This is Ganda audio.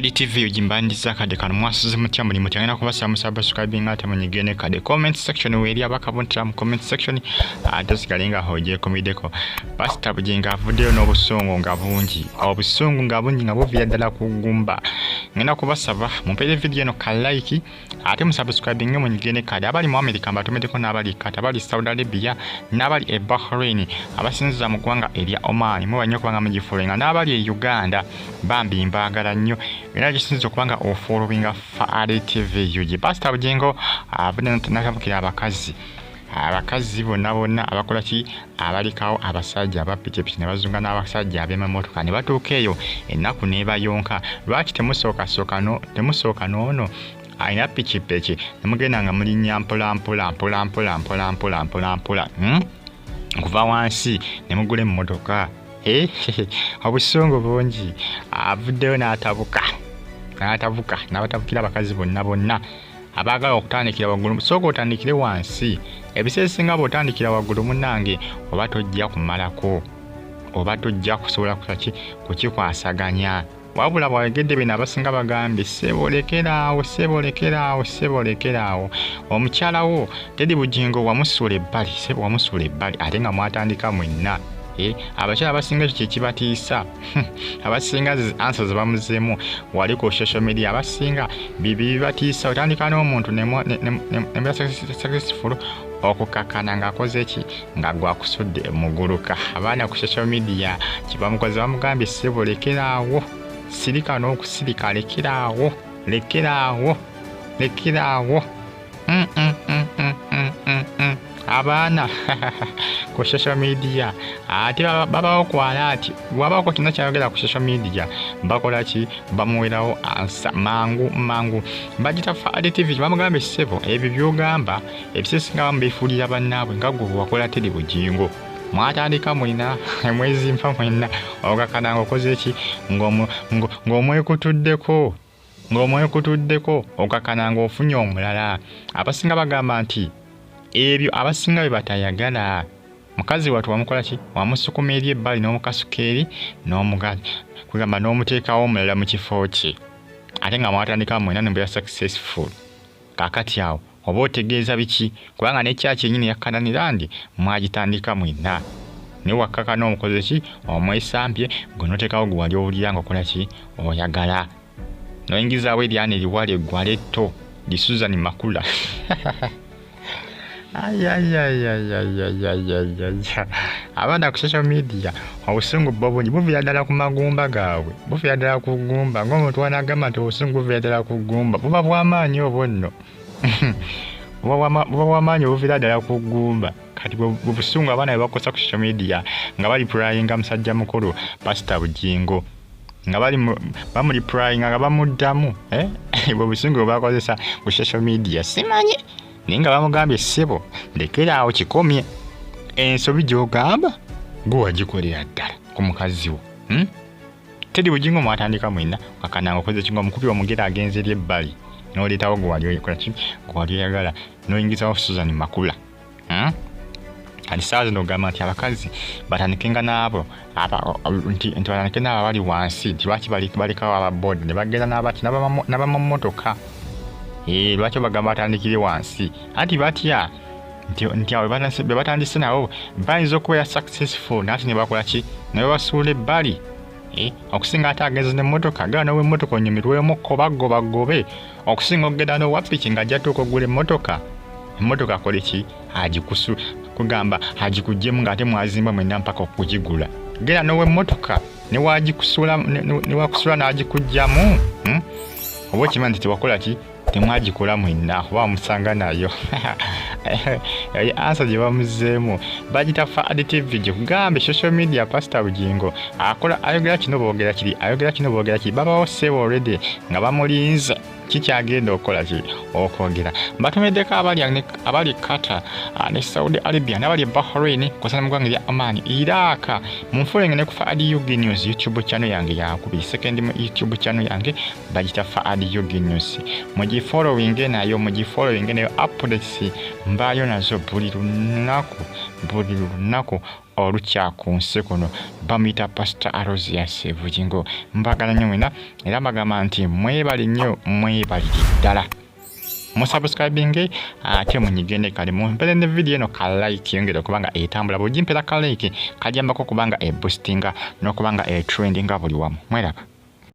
TV ujimbandiza kade kano mwasuze mutya muli mutangana kubasa musubscribing ate munyigene kade comment section weri abakabontra mu comment section atosikalinga hoje komideko Pastor Bugingo avuddeyo n'obusungu nga bungi obusungu nga bungi nga buvira ddala kugumba ngenda kubasaba mumpere video eno ka like ate musubscribing munyigene kade abali mu America mbatumedeko n'abali kata abali Saudi Arabia n'abali e Bahrain abasinziza mu ggwanga erya Oman mu banyo kubanga mugifolenga n'abali e Uganda bambi mbagala nnyo era gisinzo kubanga ofollowinga Faade TV yuji Pastor Bugingo abone nakabukira abakazi bonna abakola ki abalikawo abasajja abapikipiki ne bazunga n'abasajja ab'emmotoka ne batuukeeyo ennaku nebayonka lwaki temusooka noono ayina pikipiki nemugenda nga mulinnya mpola kuva wansi nemugula emmotoka obusungu bungi avuddeyo n'atabuka n'abatabukira abakazi bonna abaagala okutandikira waggulu sooka otandikire wansi ebiseera ebisinga bw'otandikira waggulu munnange oba tojja kumalako oba tojja kusobola kukikwasaganya wabula bwayogedde bino abasinga bagambye sebolekerawo omukyalawo Teddy Bugingo wamusuula ebbali ate nga mwatandika mwenna abakyala abasinga ekyo kyekibatiisa abasinga answer ze bamuzeemu wali ku social media abasinga bibatiisa otandika n'omuntu nembeera successful okukakana ng'akoze eki nga gwakusudde muguluka abaana ku social media kibamukoze bamugambye ssebo lekeraawo sirika n'okusirika lekeraawo abaana ku social media ate babawo kwala ati wabako kino kyayogera ku social media bakola ki bamuwerawo ansa mangu bagita Faade TV bamugamba ssebo ebyo byogamba ebisesinga bamubifuulira bannaabwe nga gwe wakola Teddy Bugingo mwatandika mwina mwezi mpa mwina okakananga okoze eki ng'omwekutuddeko okakananga ofunye omulala abasinga bagamba nti ebyo abasinga bye batayagala mukazi watu wamukola ki wamusukuma eri ebbali n'omukasuka eri n'omugazi kugamba n'omuteekawo omulala mu kifo kye ate nga mwatandika mwena nembeera successful kakati awo oba otegeeza biki kubanga n'ekyaki yennyini yakkananira ndi mwagitandika mwena naye wakkaka n'omukozi ki omwesampye gwe n'oteekawo gwe wali owulira nga okola ki oyagala n'oyingizaawo eryana eriwala eggwala etto li Suzan Makuula abaana ku social media obusungu bungi buvira ddala ku magumba gaabwe buvira ddala ku ggumba ng'omuntu wanagamba nti obusungu buvira ddala ku ggumba buba bw'amaanyi obwo nno buba bw'amaanyi obuvira ddala ku ggumba kati busungu abaana bwe bakosa ku social media nga bali pulayinga musajja mukulu Pastor Bugingo nga bamuli pulayinga nga bamuddamu bwe busungu bwe bakozesa ku social media simanyi naye nga bamugambye ssebo lekeraawo kikomye ensobi gy'ogamba gwe wagikolera ddala ku mukazi wo Teddy Bugingo mwatandika mwena kakananga okoze kinga omukubi omugera agenze eri ebbali n'oleetawo gwe wali oyagala n'oyingizawo Suzan Makuula kati saawa zino ogamba nti abakazi batandikenga n'abo nti batandike n'abo abali wansi nti lwaki balekawo ababoda ne bagenda n'abamammotoka lwaki bagamba batandikire wansi anti batya nti awo be batandise nabo bayinza okubeera successful nati ne bakola ki naye basuula ebbali okusinga ate agenze n'emmotoka gala nowe emmotoka onyumirwemu kobagobe okusinga okugenda n'owapiki ng'ajja tuuka okugula emmotoka akole ki kugamba agikugyemu ng'ate mwazimba mwenna mpaka okugigula genda nowe emmotoka newakusula n'agikuggyamu oba okimanyi nti tewakola ki temwagikola mwenna kuba wamusanga nayo ansa gye bamuzeemu bagita Faade TV gye kugamba social media Pastor Bugingo ayogera kino boogera kiri babawo ssebo already nga bamulinze kikyagenda okukola ki okwogera. Mbatumiddeko abali Qatar ne Saudi Arabia n'abali Bahrain kw'ossa n'eggwanga erya Oman, Iraq, munfolenge ne ku Faad UG News YouTube channel yange yakubiri, second YouTube channel yange bagita Faad UG News. Mugifollowing nayo updates mbaayo nazo buli lunaku olukyaku nsi kuno. Bamuyita Pastor Aloysius Bugingo. Mbagala nnyo mwena era mbagamba nti mwebali nnyo mwebalire ddala. Musubscribing ate munyigende kale mumpere ne video eno ka like yongera kubanga etambula bujimpera ka like kajambako kubanga boostinga n'okubanga trendinga buli wamu. Mweraba.